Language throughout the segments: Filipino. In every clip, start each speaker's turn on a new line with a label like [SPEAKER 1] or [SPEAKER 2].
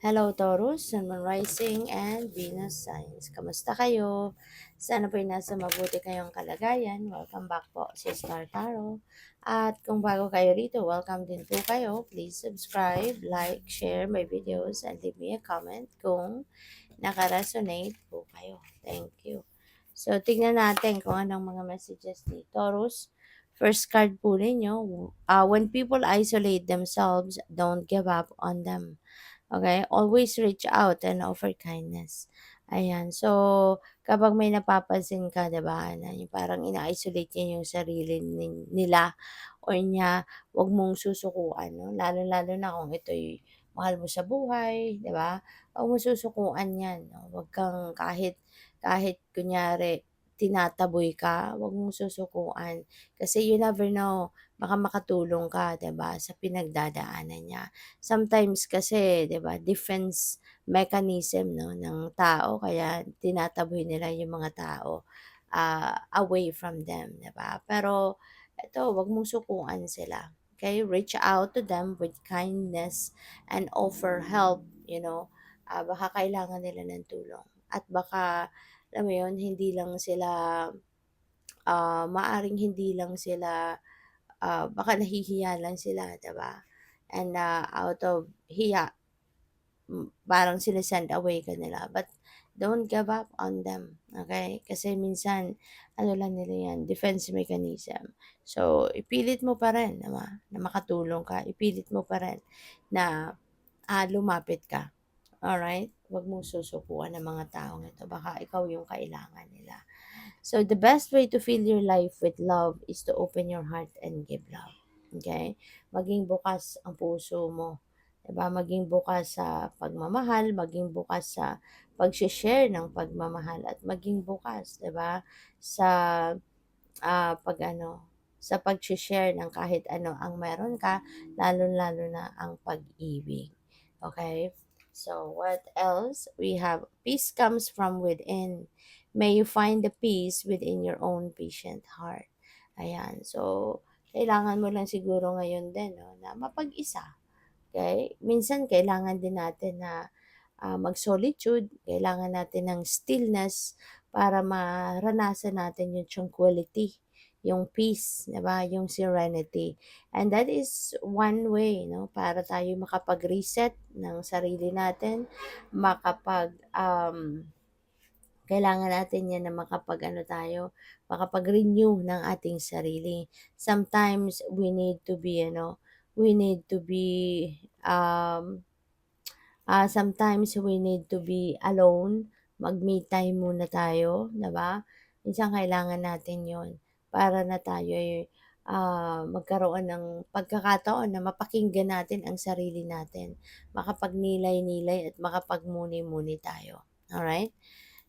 [SPEAKER 1] Hello Taurus, Sun, Moon Rising, and Venus Signs. Kamusta kayo? Sana po'y nasa mabuti kayong kalagayan. Welcome back po si Star Tarot. At kung bago kayo rito, welcome din po kayo. Please subscribe, like, share my videos, and leave me a comment kung naka-resonate po kayo. Thank you. So, tignan natin kung anong mga messages ni Taurus. First card po ninyo, when people isolate themselves, don't give up on them. Okay? Always reach out and offer kindness. Ayan. So, kapag may napapansin ka, 'di ba, na yung parang ina-isolate niya yung sarili nila or niya, 'wag mong susukuan, no? Lalo-lalo na kung ito'y mahal mo sa buhay, 'di ba? 'Wag mong susukuan 'yan, no? 'Wag kang kahit kunyari tinataboy ka, 'wag mong susukuan. Kasi you never know, baka makatulong ka, 'di ba, sa pinagdadaanan niya. Sometimes kasi 'di ba, defense mechanism 'no ng tao kaya tinataboy nila yung mga tao, away from them, 'di ba? Pero eto, 'wag mong sukuan sila, okay? Reach out to them with kindness and offer help, baka kailangan nila ng tulong at baka alam mo yun, hindi lang sila, maaaring hindi lang sila, baka nahihiya lang sila, 'di ba? And, out of hiya, parang sine-send away ka nila. But don't give up on them, okay? Kasi minsan, ano lang nila yan, defense mechanism. So, ipilit mo pa rin, diba, na makatulong ka. Ipilit mo pa rin na lumapit ka. Alright? Huwag mong susukuan ng mga taong ito. Baka ikaw yung kailangan nila. So, the best way to fill your life with love is to open your heart and give love. Okay? Maging bukas ang puso mo. Diba? Maging bukas sa pagmamahal, maging bukas sa pag-share ng pagmamahal, at maging bukas, diba? Sa pag ano, sa pag-share ng kahit ano ang meron ka, lalo-lalo na ang pag-ibig. Okay? So, what else? We have peace comes from within. May you find the peace within your own patient heart. Ayan. So, kailangan mo lang siguro ngayon din, no, na mapag-isa. Okay? Minsan, kailangan din natin na mag-solitude. Kailangan natin ng stillness para maranasan natin yung tranquility, yung peace, 'di ba? Yung serenity. And that is one way, no, para tayo makapag-reset ng sarili natin, kailangan natin yan na makapag-ano tayo, makapag-renew ng ating sarili. Sometimes we need to be, sometimes we need to be alone, mag-me time muna tayo, 'di ba? Minsan kailangan natin 'yon para na tayo ay, magkaroon ng pagkakataon na mapakinggan natin ang sarili natin, makapagnilay-nilay at makapagmuni-muni tayo, alright?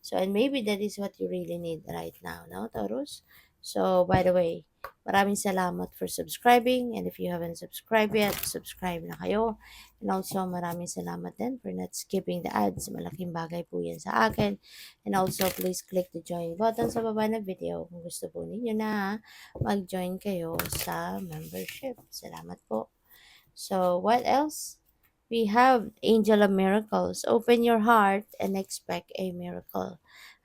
[SPEAKER 1] So, and maybe that is what you really need right now, no, Taurus? So, by the way, maraming salamat for subscribing, and if you haven't subscribed yet, subscribe na kayo. And also, maraming salamat din for not skipping the ads. Malaking bagay po yan sa akin. And also, please click the join button sa baba ng video kung gusto po ninyo na mag-join kayo sa membership. Salamat po. So, what else? We have Angel of Miracles. Open your heart and expect a miracle.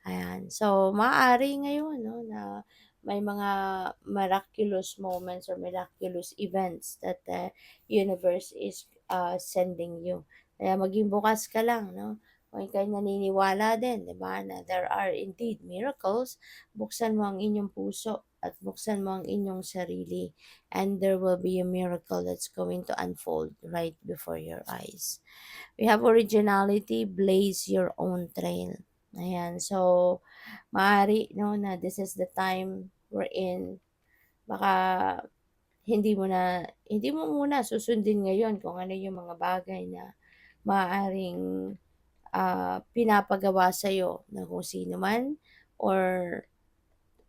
[SPEAKER 1] Ayan. So, maaari ngayon, no, na may mga miraculous moments or miraculous events that the universe is sending you. Kaya maging bukas ka lang, no? Kung ikaw'y naniniwala din, di ba, na there are indeed miracles, buksan mo ang inyong puso at buksan mo ang inyong sarili, and there will be a miracle that's going to unfold right before your eyes. We have originality, blaze your own trail. Ayan, so maaari, no, na this is the time we're in. Baka hindi mo muna susundin ngayon kung ano yung mga bagay na maaaring pinapagawa sa'yo ng kung sino man, or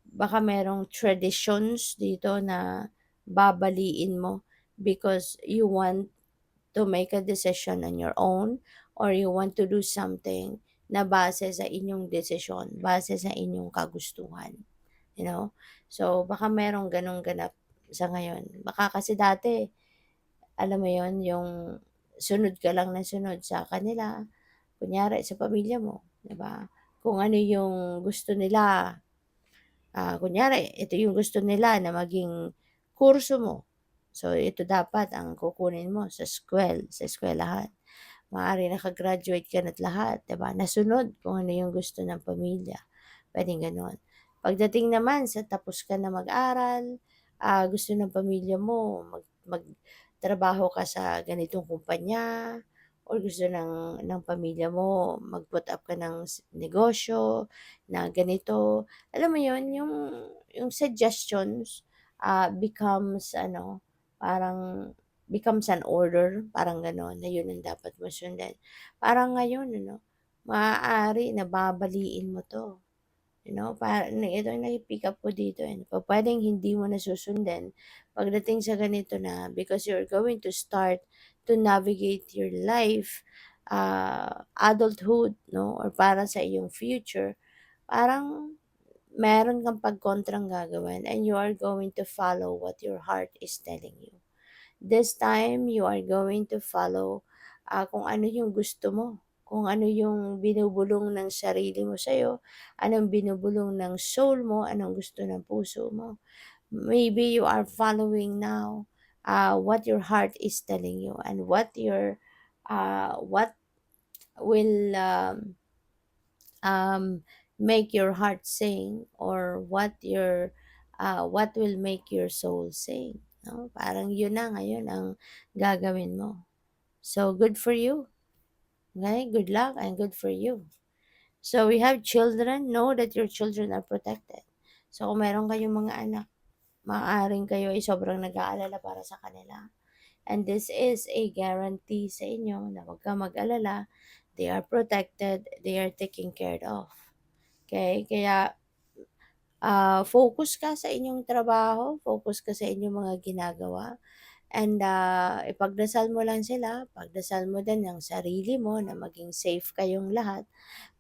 [SPEAKER 1] baka merong traditions dito na babaliin mo because you want to make a decision on your own, or you want to do something na base sa inyong desisyon, base sa inyong kagustuhan, you know? So, baka merong ganong ganap sa ngayon. Baka kasi dati, alam mo yon, yung sunod ka lang ng sunod sa kanila, kunyari sa pamilya mo, 'di ba? Kung ano yung gusto nila, kunyari ito yung gusto nila na maging kurso mo. So, ito dapat ang kukunin mo sa eskuwelahan. Maaaring naka-graduate ka na't lahat, 'di ba, nasunod kung ano yung gusto ng pamilya, puwedeng gano'n. Pagdating naman sa tapos ka na mag-aral, gusto ng pamilya mo magtrabaho ka sa ganitong kumpanya or gusto ng pamilya mo mag-put up ka ng negosyo na ganito. Alam mo 'yun, yung suggestions, becomes ano, parang becomes an order, parang gano'n, na 'yun ang dapat mo sundin. Parang ngayon ano, maaari na babaliin mo 'to, ito ang napi-pick up ko dito, pupuwedeng hindi mo na susundin pagdating sa ganito na because you're going to start to navigate your life, adulthood 'no, or para sa iyong future, parang meron kang pagkontrang gagawin and you are going to follow what your heart is telling you. This time, you are going to follow, kung ano yung gusto mo, kung ano yung binubulong ng sarili mo sa'yo, anong binubulong ng soul mo, anong gusto ng puso mo. Maybe you are following now, what your heart is telling you and what will, make your heart sing or what will make your soul sing, 'no? Parang yun na ngayon ang gagawin mo. So, good for you, okay? Good luck and good for you. So, we have children, know that your children are protected. So, kung meron kayong mga anak, maaaring kayo ay sobrang nag-aalala para sa kanila. And this is a guarantee sa inyo na huwag kang mag-alala, they are protected, they are taken care of. Okay? Kaya focus ka sa inyong trabaho, focus ka sa inyong mga ginagawa, and ipagdasal mo lang sila, pagdasal mo din ang sarili mo na maging safe kayong lahat.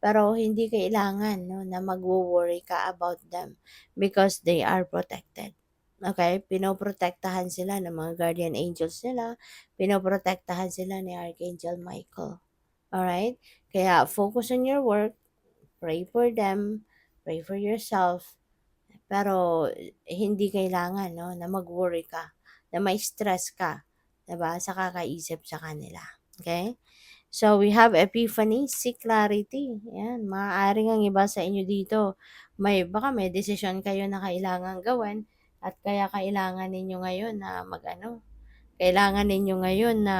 [SPEAKER 1] Pero hindi kailangan 'no, na magwo-worry ka about them because they are protected. Okay, pinoprotektahan sila ng mga guardian angels nila, pinoprotektahan sila ni Archangel Michael. Alright? Kaya focus on your work, pray for them, pray for yourself, pero hindi kailangan 'no, na mag-worry ka, na mai-stress ka, 'di ba, sa kakaisip sa kanila, okay. So, we have epiphany, seek clarity, 'yan. Maaaring ang iba sa inyo dito baka may desisyon kayo na kailangang gawin at kaya kailangan ninyo ngayon na mag-ano, kailangan ninyo ngayon na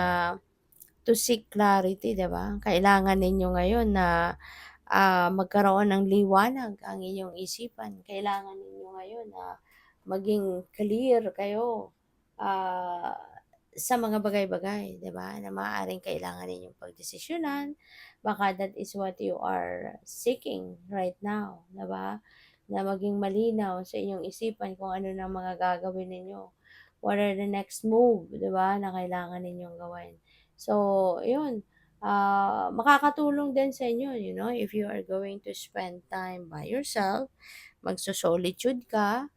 [SPEAKER 1] to seek clarity, 'di ba? Kailangan ninyo ngayon na, magkaroon ng liwanag ang inyong isipan. Kailangan ninyo ngayon na maging clear kayo, ah, sa mga bagay-bagay, 'di ba, na maaaring kailangan ninyong pagdesisyonan. Baka that is what you are seeking right now, 'di ba? Na maging malinaw sa inyong isipan kung ano ng mga gagawin ninyo. What are the next move, 'di ba, na kailangan ninyong gawin. So, yun, makakatulong din sa inyo, if you are going to spend time by yourself, magso-solitude ka,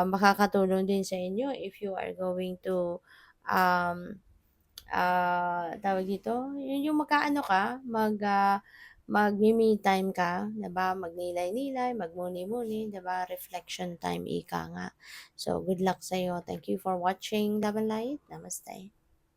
[SPEAKER 1] makakatulong din sa inyo if you are going to, um, tawag dito, yun yung magkaano ka, mag-me time ka, 'di ba? Magnilay-nilay, magmuni-muni, 'di ba? Reflection time, ika nga. So, good luck sa'yo. Thank you for watching Love and Light. Namaste.